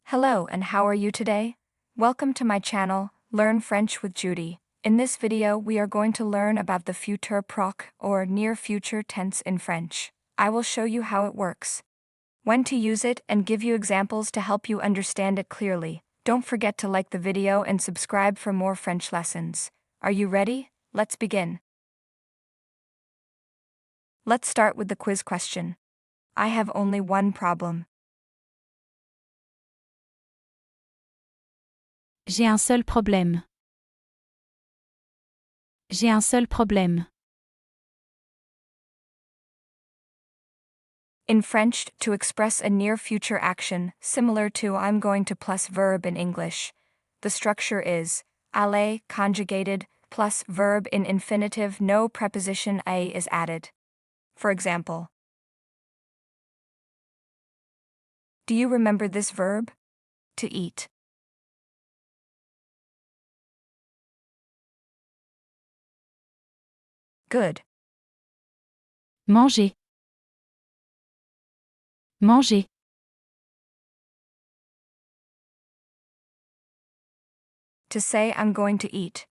Hello and how are you today? Welcome to my channel, Learn French with Judy. In this video we are going to learn about the futur proche or near future tense in French. I will show you how it works, when to use it and give you examples to help you understand it clearly. Don't forget to like the video and subscribe for more French lessons. Are you ready? Let's begin. Let's start with the quiz question. I have only one problem. J'ai un seul problème. J'ai un seul problème. In French, to express a near future action, similar to I'm going to plus verb in English, the structure is aller conjugated plus verb in infinitive, no preposition a is added. For example, do you remember this verb? To eat. Good. Manger. Manger. To say I'm going to eat,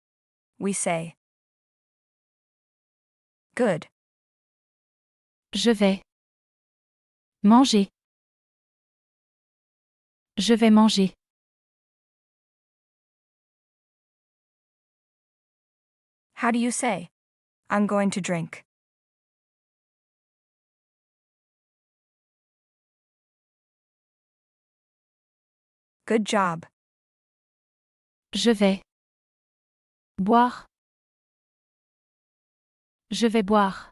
we say good. Je vais. Manger. Je vais manger. How do you say I'm going to drink? Good job. Je vais. Boire. Je vais boire.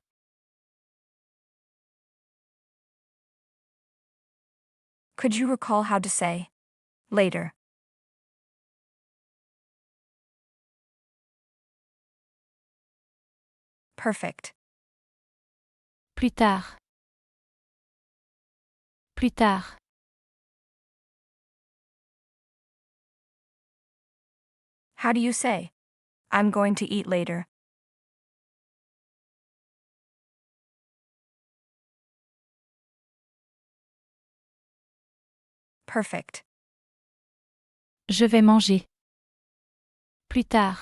Could you recall how to say later? Perfect. Plus tard. Plus tard. How do you say I'm going to eat later? Perfect. Je vais manger. Plus tard.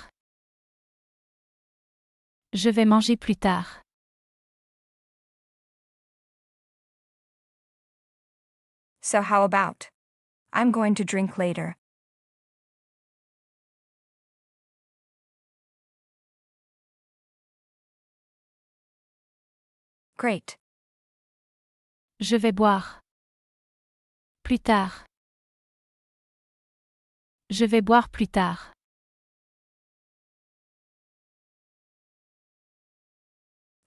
Je vais manger plus tard. So how about I'm going to drink later? Great. Je vais boire. Plus tard. Je vais boire plus tard.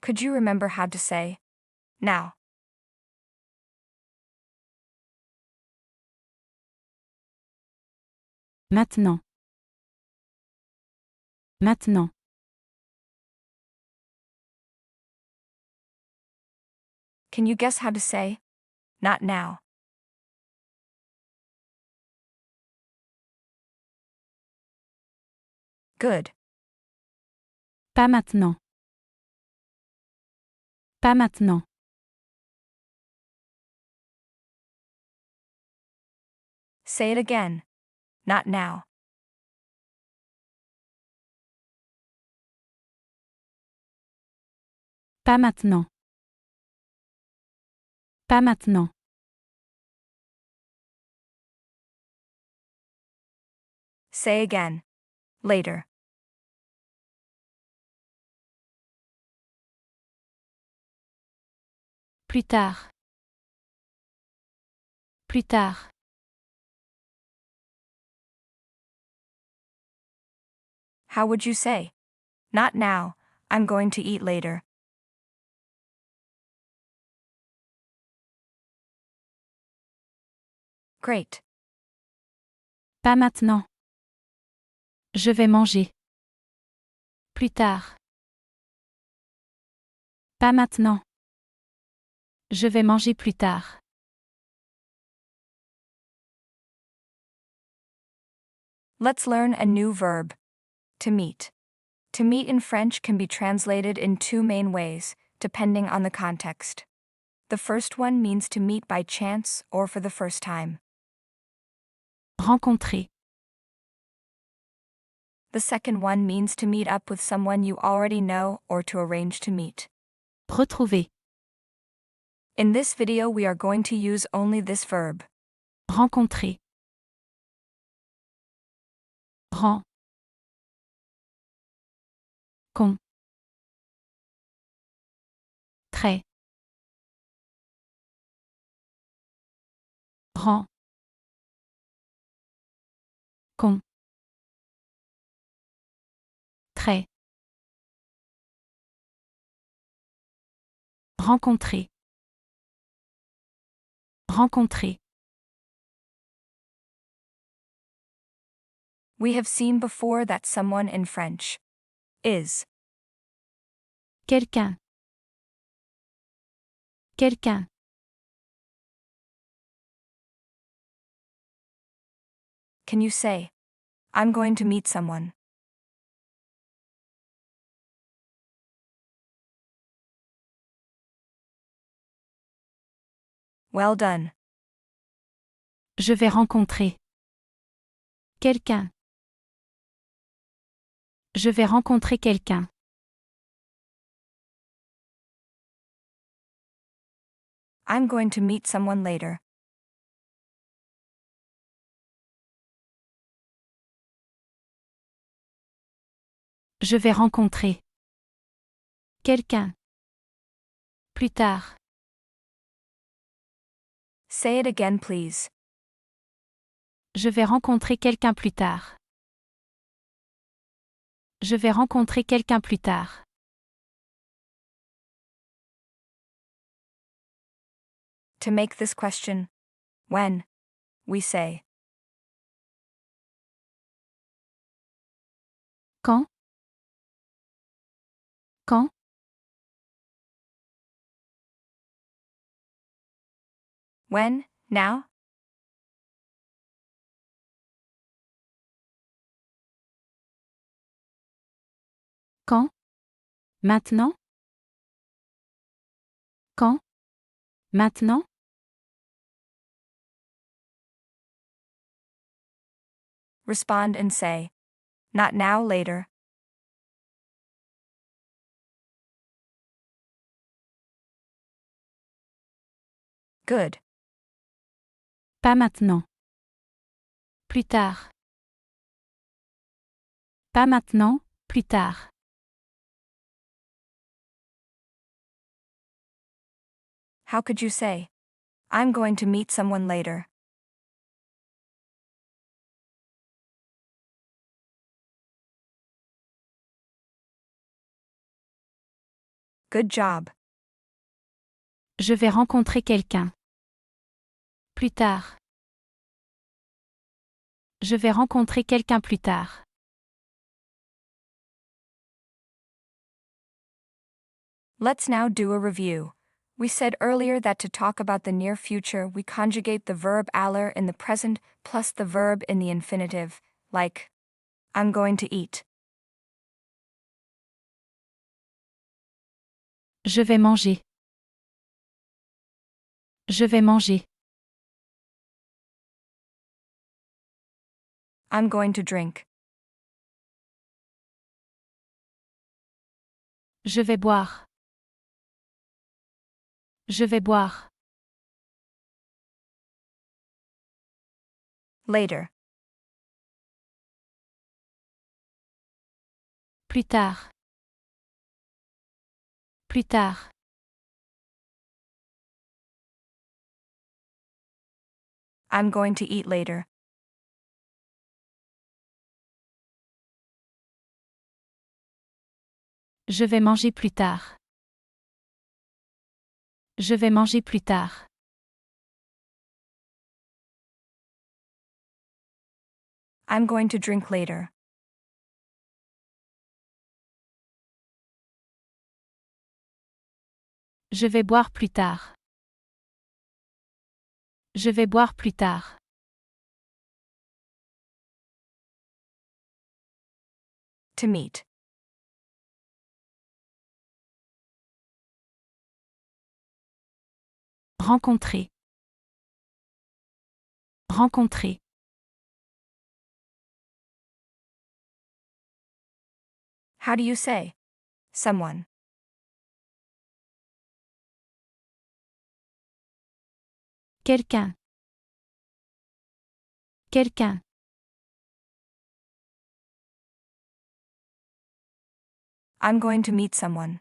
Could you remember how to say now? Maintenant. Maintenant. Can you guess how to say not now? Good. Pas maintenant. Pas maintenant. Say it again. Not now. Pas maintenant. Pas maintenant. Say again. Later. Plus tard. Plus tard. How would you say not now, I'm going to eat later? Great. Pas maintenant. Je vais manger. Plus tard. Pas maintenant. Je vais manger plus tard. Let's learn a new verb. To meet. To meet in French can be translated in two main ways, depending on the context. The first one means to meet by chance or for the first time. Rencontrer. The second one means to meet up with someone you already know or to arrange to meet. Retrouver. In this video we are going to use only this verb. Rencontrer. Ren. Con. Trait. Ren. Con. Trait. Rencontrer. Rencontrer. We have seen before that someone in French is. Quelqu'un. Quelqu'un. Can you say, I'm going to meet someone? Well done. Je vais rencontrer. Quelqu'un. Je vais rencontrer quelqu'un. I'm going to meet someone later. Je vais rencontrer quelqu'un. Plus tard. Say it again, please. Je vais rencontrer quelqu'un plus tard. Je vais rencontrer quelqu'un plus tard. To make this question, when, we say, Quand? Quand? when, now? Quand? Maintenant? Quand? Maintenant? Respond and say, not now, later. Good. Pas maintenant. Plus tard. Pas maintenant, plus tard. How could you say, I'm going to meet someone later? Good job. Je vais rencontrer quelqu'un. Plus tard. Je vais rencontrer quelqu'un plus tard. Let's now do a review. We said earlier that to talk about the near future we conjugate the verb aller in the present plus the verb in the infinitive, like, I'm going to eat. Je vais manger. Je vais manger. I'm going to drink. Je vais boire. Je vais boire. Later. Plus tard. Plus tard. I'm going to eat later. Je vais manger plus tard. Je vais manger plus tard. I'm going to drink later. Je vais boire plus tard. Je vais boire plus tard. To meet. Rencontrer. Rencontrer. How do you say someone? Quelqu'un. Quelqu'un. I'm going to meet someone.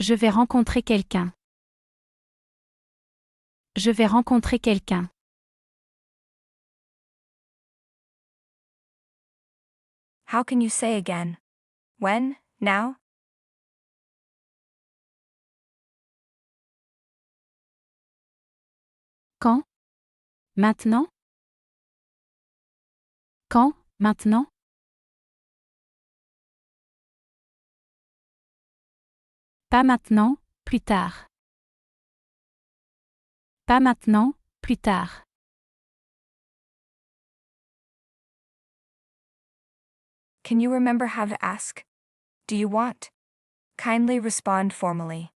Je vais rencontrer quelqu'un. Je vais rencontrer quelqu'un. How can you say again? When? Now? Quand? Maintenant? Quand? Maintenant? Pas maintenant, plus tard. Pas maintenant, plus tard. Can you remember how to ask? Do you want? Kindly respond formally.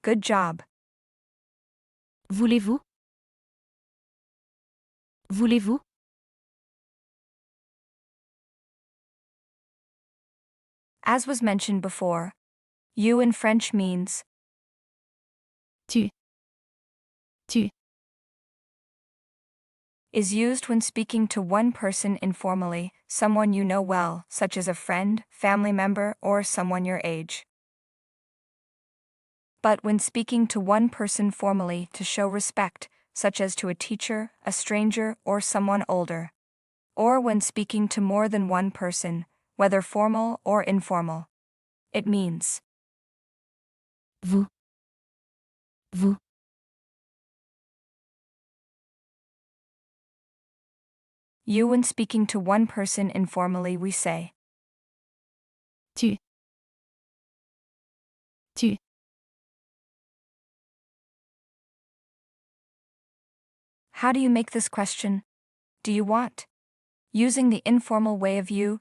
Good job. Voulez-vous? Voulez-vous? As was mentioned before, you in French means Tu. Tu. is used when speaking to one person informally, someone you know well, such as a friend, family member, or someone your age. But when speaking to one person formally to show respect, such as to a teacher, a stranger, or someone older. Or when speaking to more than one person, whether formal or informal. It means Vous. Vous. you when speaking to one person informally we say Tu. Tu. How do you make this question? Do you want? Using the informal way of you.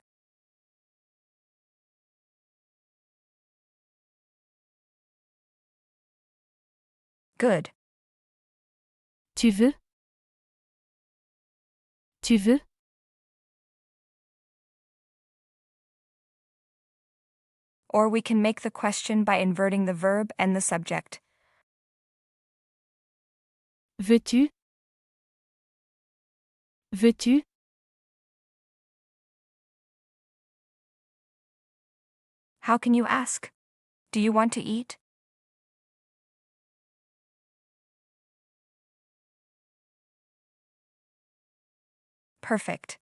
Good. Tu veux? Tu veux? Or we can make the question by inverting the verb and the subject. Veux-tu? Veux-tu? How can you ask? Do you want to eat? Perfect.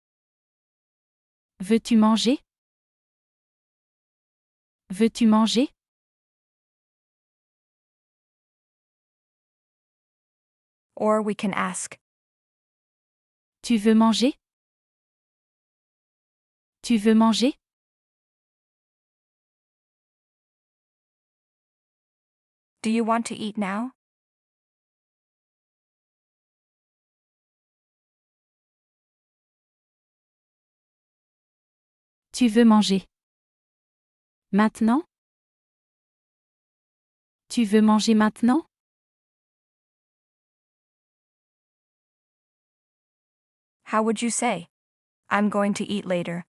Veux-tu manger? Veux-tu manger? Or we can ask, Tu veux manger? Tu veux manger? do you want to eat now? Tu veux manger? Maintenant? Tu veux manger maintenant? How would you say? I'm going to eat later.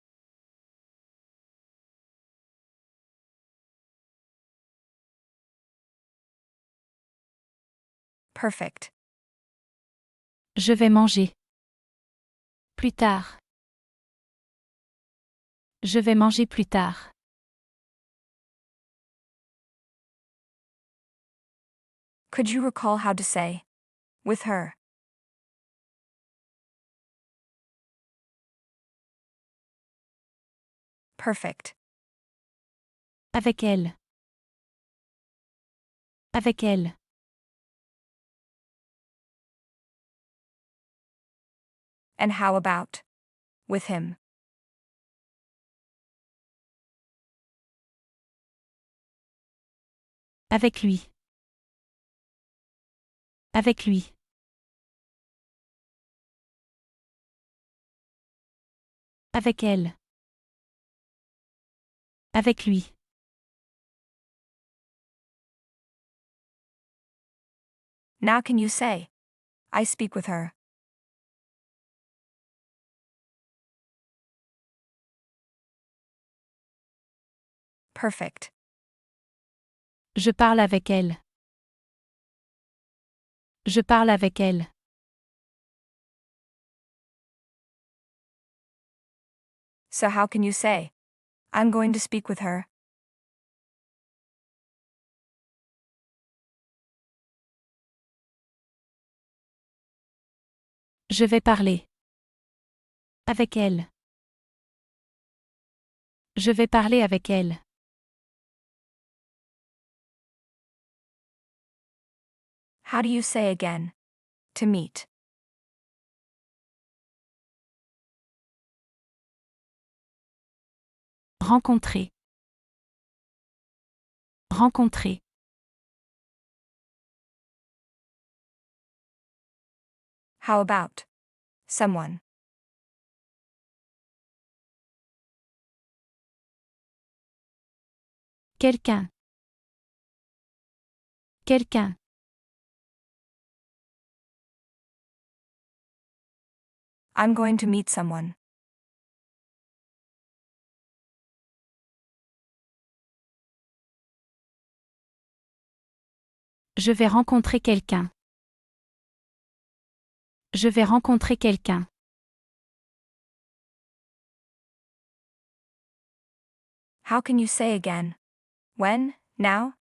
Perfect. Je vais manger. Plus tard. Je vais manger plus tard. Could you recall how to say with her? Perfect. Avec elle. Avec elle. And how about with him? Avec lui. Avec lui. Avec elle. Avec lui. Now can you say, I speak with her? Perfect. Je parle avec elle. Je parle avec elle. So how can you say, I'm going to speak with her? Je vais parler. Avec elle. Je vais parler avec elle. How do you say again? To meet. Rencontrer. Rencontrer. How about someone? Quelqu'un. Quelqu'un. I'm going to meet someone. Je vais rencontrer quelqu'un. Je vais rencontrer quelqu'un. How can you say again? When? Now?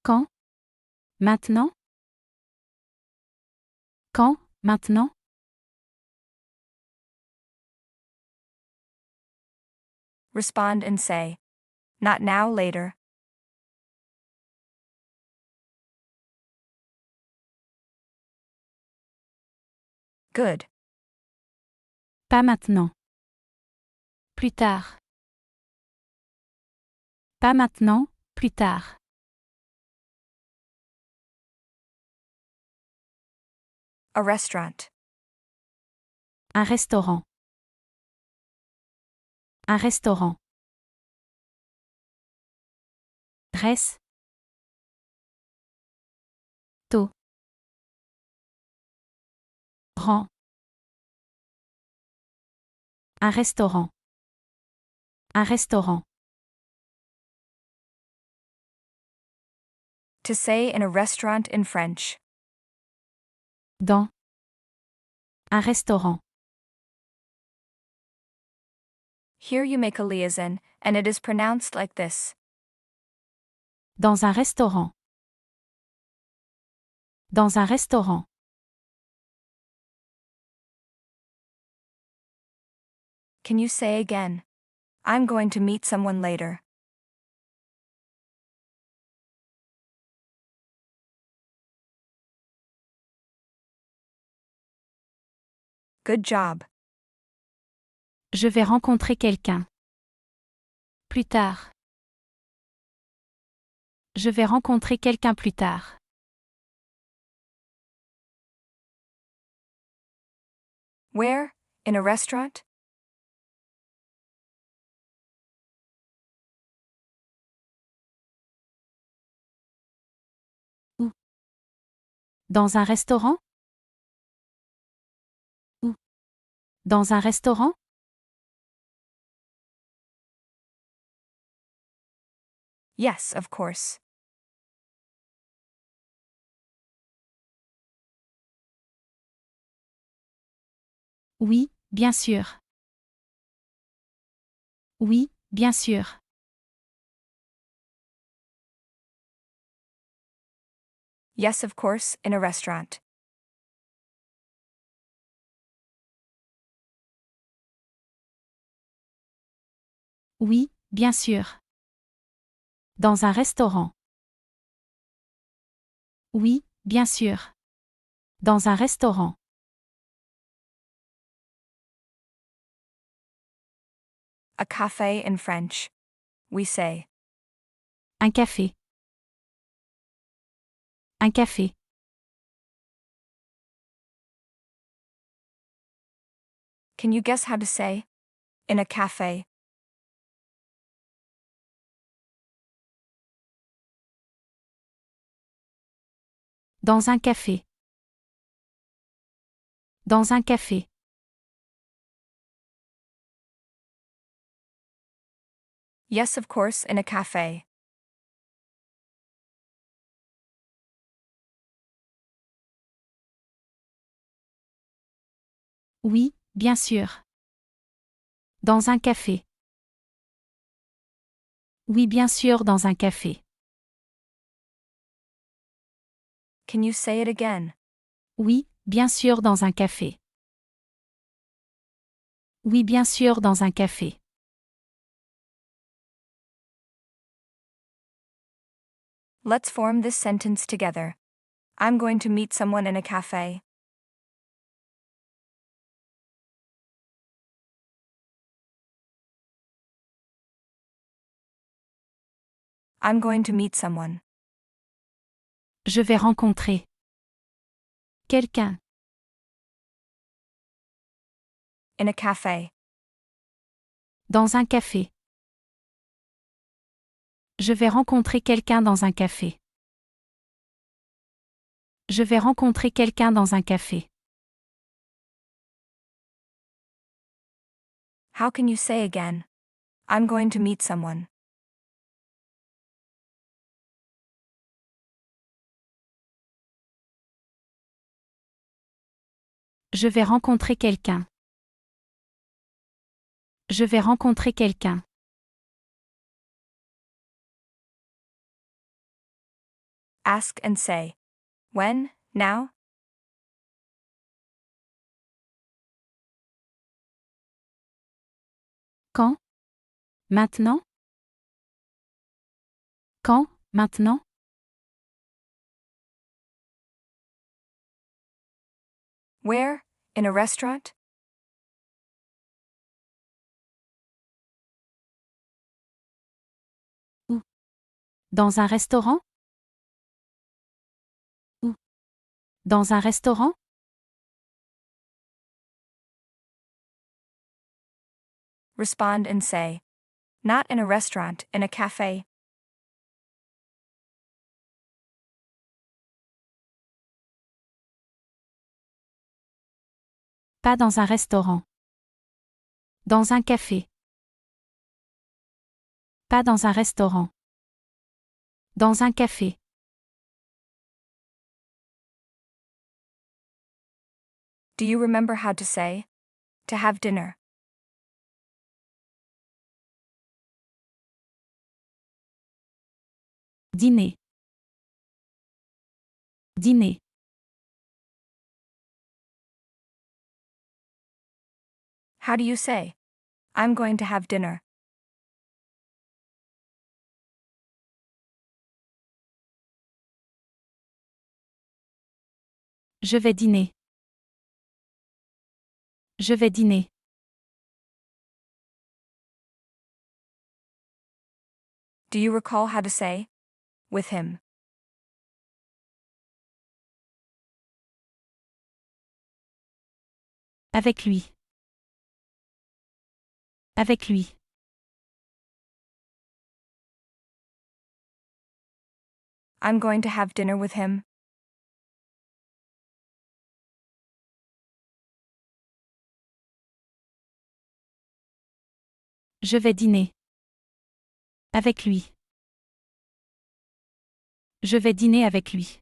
Quand? Maintenant? Quand? Maintenant? Respond and say, not now, later. Good. Pas maintenant. Plus tard. Pas maintenant, plus tard. A restaurant. Un restaurant. Un restaurant. Reste. Tôt. Rend. Un restaurant. Un restaurant. To say in a restaurant in French. Dans. Un restaurant. Here you make a liaison, and it is pronounced like this. Dans un restaurant. Dans un restaurant. Can you say again? I'm going to meet someone later. Good job. Je vais rencontrer quelqu'un. Plus tard. Je vais rencontrer quelqu'un plus tard. Where? In a restaurant? Où? Dans un restaurant? Où? Dans un restaurant? Yes, of course. Oui, bien sûr. Oui, bien sûr. Yes, of course, in a restaurant. Oui, bien sûr. Dans un restaurant. Oui, bien sûr. Dans un restaurant. A cafe in French. We say, Un café. Un café. can you guess how to say? In a cafe. Dans un café. Dans un café. Yes, of course, in a cafe. Oui, bien sûr. Dans un café. Oui, bien sûr, dans un café. Can you say it again? Oui, bien sûr, dans un café. Oui, bien sûr, dans un café. Let's form this sentence together. I'm going to meet someone in a cafe. I'm going to meet someone. Je vais rencontrer quelqu'un In a cafe. dans un café. Je vais rencontrer quelqu'un dans un café. Je vais rencontrer quelqu'un dans un café. How can you say again? I'm going to meet someone. Je vais rencontrer quelqu'un. Je vais rencontrer quelqu'un. Ask and say. When? Now? Quand? Maintenant? Quand? Maintenant? Where? In a restaurant? Où? Dans un restaurant? Où? Dans un restaurant? Respond and say. Not in a restaurant, in a cafe. Pas dans un restaurant. Dans un café. Pas dans un restaurant. Dans un café. Do you remember how to say? To have dinner. Dîner. Dîner. How do you say? I'm going to have dinner. Je vais dîner. Je vais dîner. Do you recall how to say? With him. Avec lui. Avec lui. I'm going to have dinner with him. Je vais dîner. Avec lui. Je vais dîner avec lui.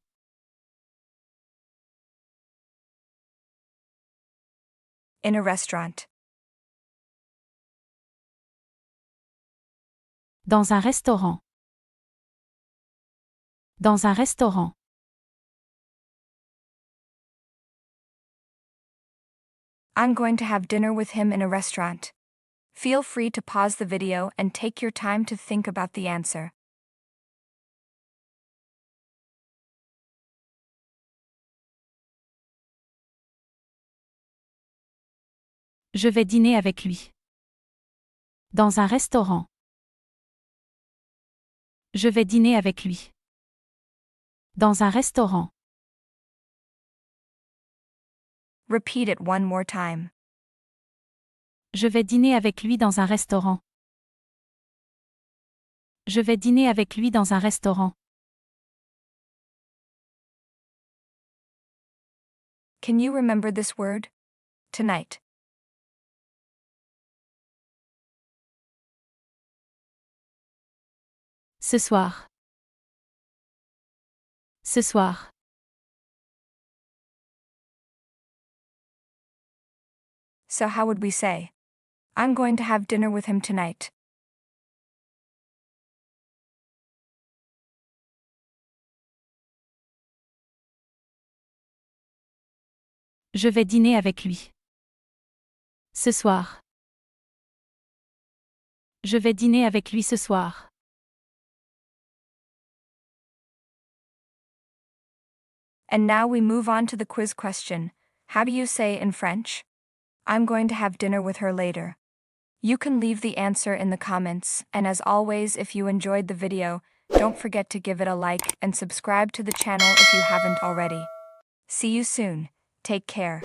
In a restaurant. Dans un restaurant. Dans un restaurant. I'm going to have dinner with him in a restaurant. Feel free to pause the video and take your time to think about the answer. Je vais dîner avec lui. Dans un restaurant. Je vais dîner avec lui. Dans un restaurant. Repeat it one more time. Je vais dîner avec lui dans un restaurant. Je vais dîner avec lui dans un restaurant. Can you remember this word? Tonight. Ce soir. Ce soir. So how would we say? I'm going to have dinner with him tonight. Je vais dîner avec lui. Ce soir. Je vais dîner avec lui ce soir. And now we move on to the quiz question. How do you say in French? I'm going to have dinner with her later. You can leave the answer in the comments, and as always, if you enjoyed the video, don't forget to give it a like and subscribe to the channel if you haven't already. See you soon. Take care.